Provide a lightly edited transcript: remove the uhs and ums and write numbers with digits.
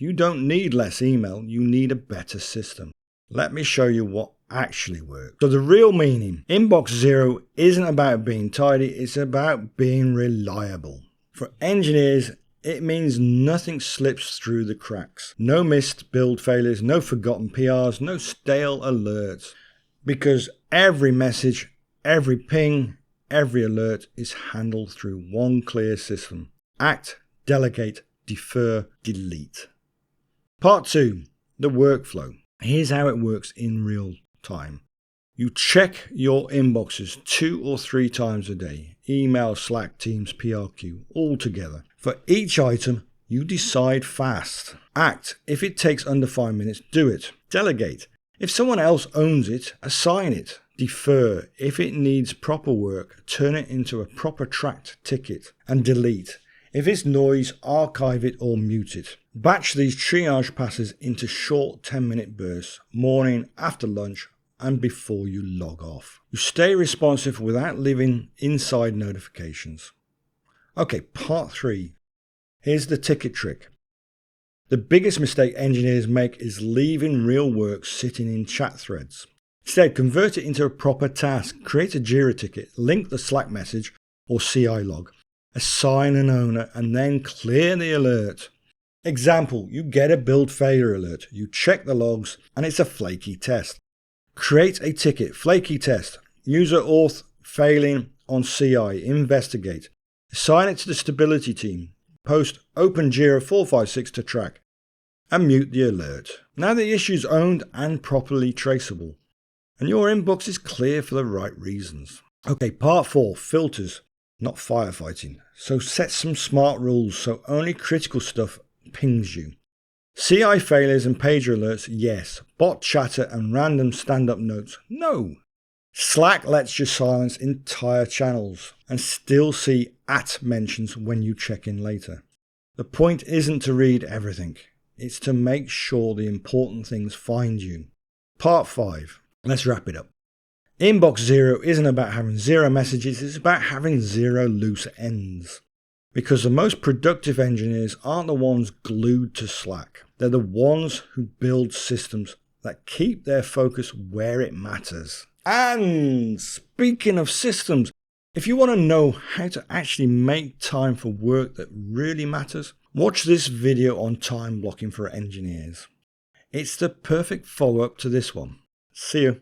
You don't need less email, you need a better system. Let me show you what actually works. So the real meaning, inbox zero isn't about being tidy, it's about being reliable. For engineers, it means nothing slips through the cracks. No missed build failures, no forgotten PRs, no stale alerts. Because every message, every ping, every alert is handled through one clear system. Act, delegate, defer, delete. Part 2, the workflow. Here's how it works in real time. You check your inboxes 2 or 3 times a day. Email, Slack, Teams, PRQ, all together. For each item, you decide fast. Act. If it takes under 5 minutes, do it. Delegate. If someone else owns it, assign it. Defer. If it needs proper work, turn it into a proper tracked ticket. And delete. If it's noise, archive it or mute it. Batch these triage passes into short 10-minute bursts, morning, after lunch, and before you log off. You stay responsive without leaving inside notifications. Okay, part 3. Here's the ticket trick. The biggest mistake engineers make is leaving real work sitting in chat threads. Instead, convert it into a proper task. Create a Jira ticket, link the Slack message or CI log, assign an owner, and then clear the alert. Example, you get a build failure alert. You check the logs and it's a flaky test. Create a ticket, flaky test, user auth failing on CI, investigate. Assign it to the stability team. Post open Jira 456 to track and mute the alert. Now the issue is owned and properly traceable and your inbox is clear for the right reasons. Okay, part 4, filters, not firefighting. So set some smart rules so only critical stuff pings you. CI failures and pager alerts, yes. Bot chatter and random stand-up notes, no. Slack lets you silence entire channels and still see mentions when you check in later. The point isn't to read everything, it's to make sure the important things find you. Part 5, let's wrap it up. Inbox zero isn't about having 0 messages, it's about having 0 loose ends. Because the most productive engineers aren't the ones glued to Slack. They're the ones who build systems that keep their focus where it matters. And speaking of systems, if you want to know how to actually make time for work that really matters, watch this video on time blocking for engineers. It's the perfect follow-up to this one. See you.